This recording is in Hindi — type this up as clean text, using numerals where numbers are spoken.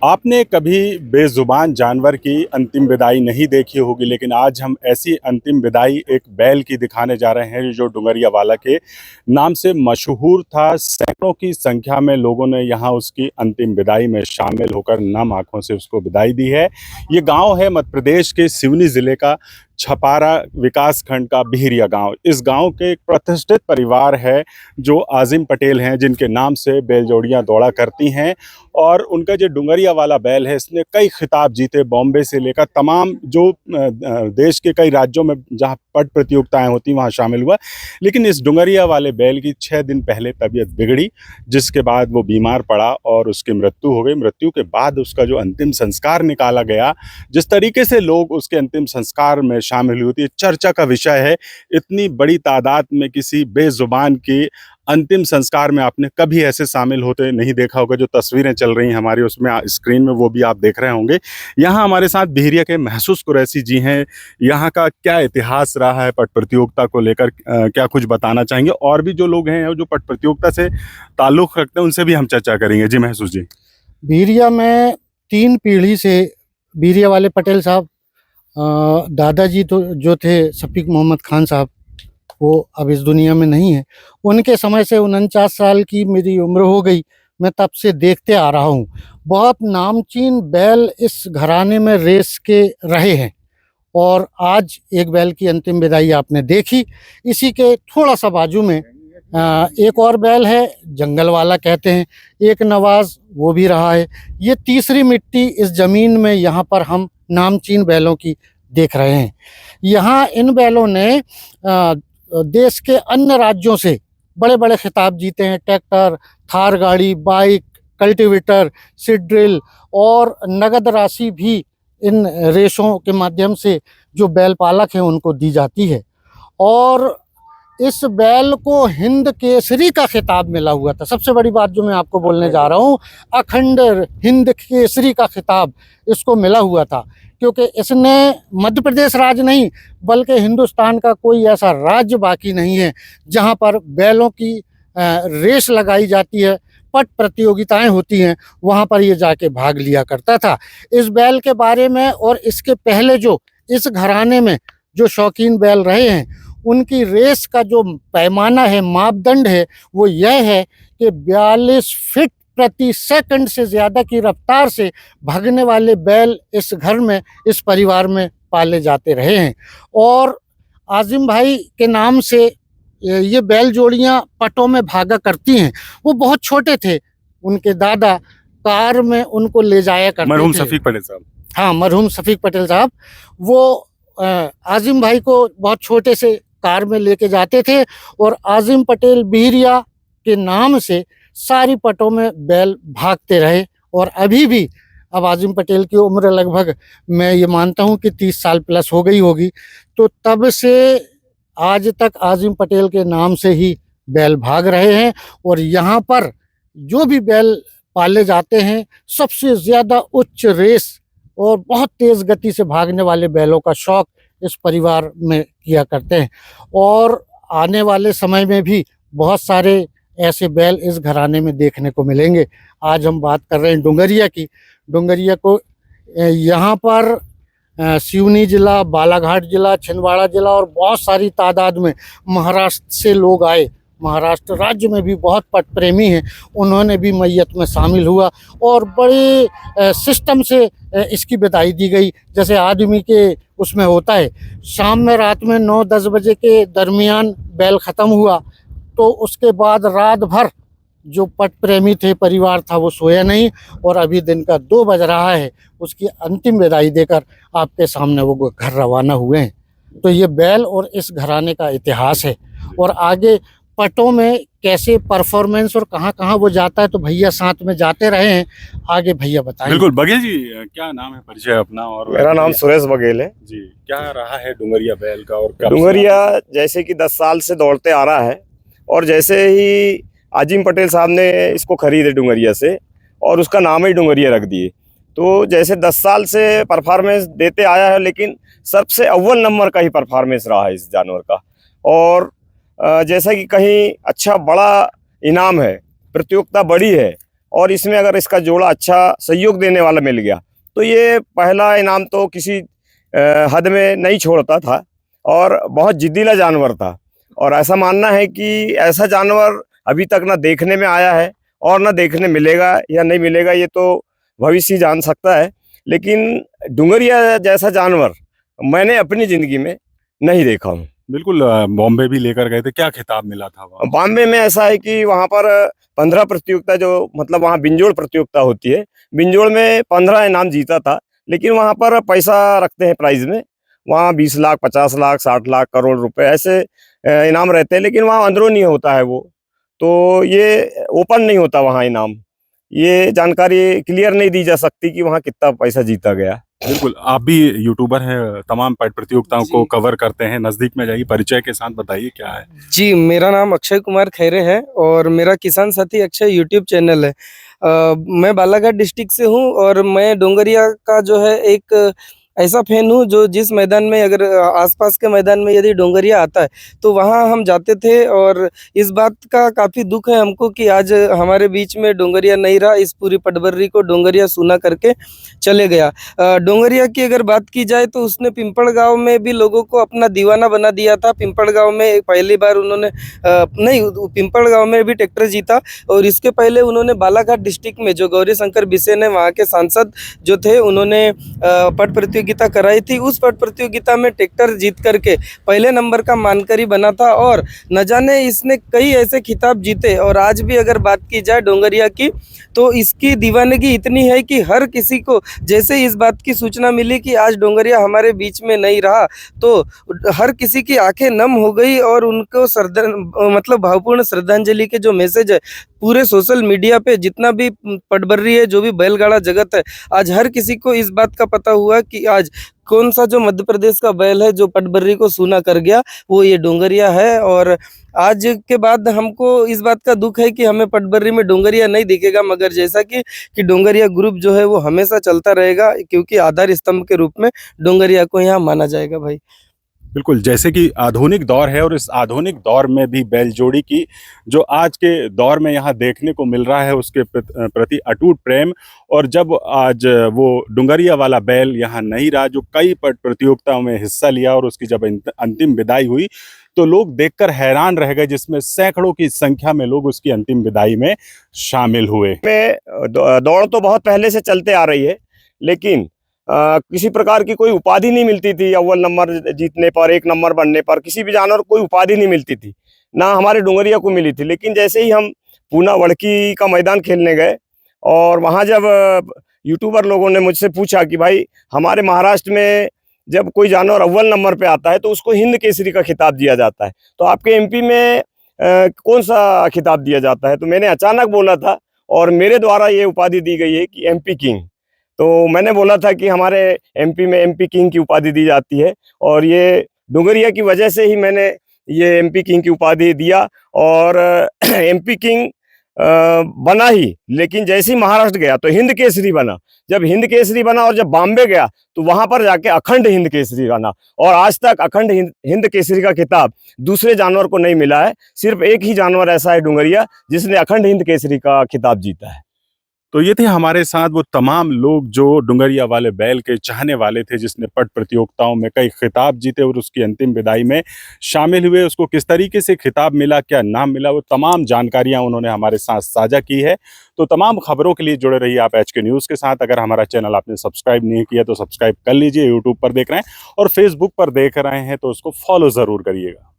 आपने कभी बेजुबान जानवर की अंतिम विदाई नहीं देखी होगी, लेकिन आज हम ऐसी अंतिम विदाई एक बैल की दिखाने जा रहे हैं जो डुंगरियावाला के नाम से मशहूर था। सैकड़ों की संख्या में लोगों ने यहाँ उसकी अंतिम विदाई में शामिल होकर नम आंखों से उसको विदाई दी है। ये गांव है मध्य प्रदेश के सिवनी ज़िले का छपारा विकास खंड का बिहरिया गांव। इस गांव के एक प्रतिष्ठित परिवार है जो आजिम पटेल हैं, जिनके नाम से बैल जोड़ियाँ दौड़ा करती हैं। और उनका जो डुंगरियावाला बैल है, इसने कई खिताब जीते, बॉम्बे से लेकर तमाम जो देश के कई राज्यों में जहां पट प्रतियोगिताएं होती वहां शामिल हुआ। लेकिन इस डुंगरिया वाले बैल की 6 दिन पहले तबीयत बिगड़ी, जिसके बाद वो बीमार पड़ा और उसकी मृत्यु हो गई। मृत्यु के बाद उसका जो अंतिम संस्कार निकाला गया, जिस तरीके से लोग उसके अंतिम संस्कार में शामिल हुए थे, चर्चा का विषय है। इतनी बड़ी तादाद में किसी बेजुबान की अंतिम संस्कार में आपने कभी ऐसे शामिल होते नहीं देखा होगा। जो तस्वीरें चल रही हैं हमारी उसमें स्क्रीन में, वो भी आप देख रहे होंगे। यहाँ हमारे साथ बिहरिया के महसूस कुरैशी जी हैं। यहाँ का क्या इतिहास रहा है पट प्रतियोगिता को लेकर, क्या कुछ बताना चाहेंगे? और भी जो लोग हैं जो पट प्रतियोगिता से ताल्लुक़ रखते हैं, उनसे भी हम चर्चा करेंगे। जी महसूस जी। बिहरिया में 3 पीढ़ी से बिहरिया वाले पटेल साहब, दादाजी तो जो थे शफीक मोहम्मद खान साहब, वो अब इस दुनिया में नहीं है। उनके समय से 49 साल की मेरी उम्र हो गई, मैं तब से देखते आ रहा हूँ। बहुत नामचीन बैल इस घराने में रेस के रहे हैं और आज एक बैल की अंतिम विदाई आपने देखी। इसी के थोड़ा सा बाजू में एक और बैल है, जंगल वाला कहते हैं, एक नवाज, वो भी रहा है। ये तीसरी मिट्टी इस ज़मीन में यहाँ पर हम नामचीन बैलों की देख रहे हैं। यहाँ इन बैलों ने देश के अन्य राज्यों से बड़े बड़े खिताब जीते हैं। ट्रैक्टर, थार गाड़ी, बाइक, कल्टीवेटर, सीड ड्रिल और नगद राशि भी इन रेसों के माध्यम से जो बैल पालक हैं उनको दी जाती है। और इस बैल को हिंद केसरी का खिताब मिला हुआ था। सबसे बड़ी बात जो मैं आपको बोलने जा रहा हूँ, अखंड हिंद केसरी का खिताब इसको मिला हुआ था, क्योंकि इसने मध्य प्रदेश राज्य नहीं बल्कि हिंदुस्तान का कोई ऐसा राज्य बाकी नहीं है जहाँ पर बैलों की रेस लगाई जाती है, पट प्रतियोगिताएं होती हैं, वहाँ पर ये जाके भाग लिया करता था। इस बैल के बारे में और इसके पहले जो इस घराने में जो शौकीन बैल रहे हैं, उनकी रेस का जो पैमाना है, मापदंड है, वो यह है कि 42 फीट प्रति सेकंड से ज़्यादा की रफ्तार से भागने वाले बैल इस घर में, इस परिवार में पाले जाते रहे हैं। और आजिम भाई के नाम से ये बैल जोड़ियां पटों में भागा करती हैं। वो बहुत छोटे थे, उनके दादा कार में उनको ले जाया करते थे। मरहूम शफीक पटेल साहब। हाँ, मरहूम शफीक पटेल साहब, वो आजिम भाई को बहुत छोटे से कार में लेके जाते थे और आजिम पटेल बिहरिया के नाम से सारी पटों में बैल भागते रहे। और अभी भी, अब आजिम पटेल की उम्र लगभग, मैं ये मानता हूँ कि 30 साल प्लस हो गई होगी, तो तब से आज तक आजिम पटेल के नाम से ही बैल भाग रहे हैं। और यहाँ पर जो भी बैल पाले जाते हैं, सबसे ज़्यादा उच्च रेस और बहुत तेज़ गति से भागने वाले बैलों का शौक़ इस परिवार में किया करते हैं। और आने वाले समय में भी बहुत सारे ऐसे बैल इस घराने में देखने को मिलेंगे। आज हम बात कर रहे हैं डुंगरिया की। डुंगरिया को यहाँ पर सिवनी ज़िला, बालाघाट ज़िला, छिंदवाड़ा ज़िला और बहुत सारी तादाद में महाराष्ट्र से लोग आए। महाराष्ट्र राज्य में भी बहुत पट प्रेमी हैं, उन्होंने भी मैयत में शामिल हुआ और बड़े सिस्टम से इसकी विदाई दी गई, जैसे आदमी के उसमें होता है। शाम में, रात में 9-10 बजे के दरमियान बैल ख़त्म हुआ, तो उसके बाद रात भर जो पट प्रेमी थे, परिवार था, वो सोया नहीं। और अभी दिन का 2 बज रहा है, उसकी अंतिम विदाई देकर आपके सामने वो घर रवाना हुए हैं। तो ये बैल और इस घराने का इतिहास है। और आगे पटों में कैसे परफॉर्मेंस और कहाँ कहाँ वो जाता है, तो भैया साथ में जाते रहे हैं, आगे भैया बताएंगे। बिल्कुल। बघेल जी, क्या नाम है, परिचय अपना? और मेरा नाम सुरेश बघेल है जी। क्या रहा है डुंगरिया बैल का? और डुंगरिया जैसे कि 10 साल से दौड़ते आ रहा है, और जैसे ही आजिम पटेल साहब ने इसको खरीदे डुंगरिया से और उसका नाम ही डुंगरिया रख दिए, तो जैसे 10 साल से परफॉर्मेंस देते आया है, लेकिन सबसे अव्वल नंबर का ही परफॉर्मेंस रहा है इस जानवर का। और जैसा कि कहीं अच्छा बड़ा इनाम है, प्रतियोगिता बड़ी है और इसमें अगर इसका जोड़ा अच्छा सहयोग देने वाला मिल गया तो ये पहला इनाम तो किसी हद में नहीं छोड़ता था और बहुत जिद्दीला जानवर था। और ऐसा मानना है कि ऐसा जानवर अभी तक ना देखने में आया है और ना देखने मिलेगा या नहीं मिलेगा, ये तो भविष्य ही जान सकता है। लेकिन डुंगरिया जैसा जानवर मैंने अपनी ज़िंदगी में नहीं देखा हूँ। बिल्कुल बॉम्बे भी लेकर गए थे, क्या खिताब मिला था वहाँ? बॉम्बे में ऐसा है कि वहाँ पर 15 प्रतियोगिता, जो मतलब वहाँ बिंजोड़ प्रतियोगिता होती है, बिंजोड़ में 15 इनाम जीता था। लेकिन वहाँ पर पैसा रखते हैं प्राइज में, वहाँ 20 लाख, 50 लाख, 60 लाख, करोड़ रुपए ऐसे इनाम रहते हैं। लेकिन वहाँ अंदरूनी होता है वो, तो ये ओपन नहीं होता वहाँ इनाम। ये जानकारी क्लियर नहीं दी जा सकती कि वहाँ कितना पैसा जीता गया। बिल्कुल, आप भी यूट्यूबर हैं, तमाम प्रतियोगिताओं को जी। कवर करते हैं। नज़दीक में जाइए, परिचय के साथ बताइए क्या है? जी, मेरा नाम अक्षय कुमार खैरे है और मेरा किसान साथी अक्षय यूट्यूब चैनल है। मैं बालाघाट डिस्ट्रिक्ट से हूँ और मैं डोंगरिया का जो है एक ऐसा फैन हूँ जो जिस मैदान में अगर आसपास के मैदान में यदि डोंगरिया आता है तो वहाँ हम जाते थे। और इस बात का काफ़ी दुख है हमको कि आज हमारे बीच में डोंगरिया नहीं रहा। इस पूरी पटबर्री को डोंगरिया सूना करके चले गया। डोंगरिया की अगर बात की जाए तो उसने पिंपड़ गाँव में भी लोगों को अपना दीवाना बना दिया था। पिंपड़ गाँव में पहली बार उन्होंने पिंपड़ गाँव में भी ट्रैक्टर जीता और इसके पहले उन्होंने बालाघाट डिस्ट्रिक्ट में जो गौरी शंकर बिसेन है वहाँ के सांसद जो थे, उन्होंने पट प्रतियोगिता कराई थी। उस पट प्रतियोगिता में ट्रैक्टर जीत करके पहले नंबर का मानकरी बना था और न जाने इसने कई ऐसे खिताब जीते। और आज भी अगर बात की जाए डोंगरिया की तो इसकी दीवानगी इतनी है कि हर किसी को जैसे इस बात की सूचना मिली कि आज डोंगरिया हमारे बीच में नहीं रहा तो हर किसी की आंखें नम हो गई और उनको मतलब भावपूर्ण श्रद्धांजलि के जो मैसेज है पूरे सोशल मीडिया पे जितना भी पटबर्री है, जो भी बैलगाड़ा जगत है, आज हर किसी को इस बात का पता हुआ कि आज कौन सा जो मध्य प्रदेश का बैल है जो पटबर्री को सूना कर गया वो ये डोंगरिया है। और आज के बाद हमको इस बात का दुख है कि हमें पटबर्री में डोंगरिया नहीं दिखेगा, मगर जैसा कि डोंगरिया ग्रुप जो है वो हमेशा चलता रहेगा क्योंकि आधार स्तंभ के रूप में डोंगरिया को यहाँ माना जाएगा भाई। बिल्कुल, जैसे कि आधुनिक दौर है और इस आधुनिक दौर में भी बैलजोड़ी की जो आज के दौर में यहाँ देखने को मिल रहा है उसके प्रति अटूट प्रेम। और जब आज वो डुंगरिया वाला बैल यहाँ नहीं रहा जो कई प्रतियोगिताओं में हिस्सा लिया और उसकी जब अंतिम विदाई हुई तो लोग देखकर हैरान रह गए, जिसमें सैकड़ों की संख्या में लोग उसकी अंतिम विदाई में शामिल हुए। दौड़ तो बहुत पहले से चलते आ रही है, लेकिन किसी प्रकार की कोई उपाधि नहीं मिलती थी। अव्वल नंबर जीतने पर, एक नंबर बनने पर किसी भी जानवर को कोई उपाधि नहीं मिलती थी, ना हमारे डुंगरिया को मिली थी। लेकिन जैसे ही हम पूना वड़की का मैदान खेलने गए और वहाँ जब यूट्यूबर लोगों ने मुझसे पूछा कि भाई हमारे महाराष्ट्र में जब कोई जानवर अव्वल नंबर पे आता है तो उसको हिंद केसरी का खिताब दिया जाता है, तो आपके एमपी में कौन सा खिताब दिया जाता है? तो मैंने अचानक बोला था और मेरे द्वारा ये उपाधि दी गई है कि एमपी किंग। तो मैंने बोला था कि हमारे एमपी में एमपी किंग की उपाधि दी जाती है और ये डुंगरिया की वजह से ही मैंने ये एमपी किंग की उपाधि दिया। और एमपी किंग बना ही, लेकिन जैसे ही महाराष्ट्र गया तो हिंद केसरी बना। जब हिंद केसरी बना और जब बॉम्बे गया तो वहां पर जाके अखंड हिंद केसरी बना। और आज तक अखंड हिंद केसरी का खिताब दूसरे जानवर को नहीं मिला है। सिर्फ एक ही जानवर ऐसा है डुंगरिया जिसने अखंड हिंद केसरी का खिताब जीता है। तो ये थे हमारे साथ वो तमाम लोग जो डुंगरिया वाले बैल के चाहने वाले थे, जिसने पट प्रतियोगिताओं में कई खिताब जीते और उसकी अंतिम विदाई में शामिल हुए। उसको किस तरीके से खिताब मिला, क्या नाम मिला, वो तमाम जानकारियां उन्होंने हमारे साथ साझा की है। तो तमाम खबरों के लिए जुड़े रहिए आप HK न्यूज़ के साथ। अगर हमारा चैनल आपने सब्सक्राइब नहीं किया तो सब्सक्राइब कर लीजिए। यूट्यूब पर देख रहे हैं और फेसबुक पर देख रहे हैं तो उसको फॉलो ज़रूर करिएगा।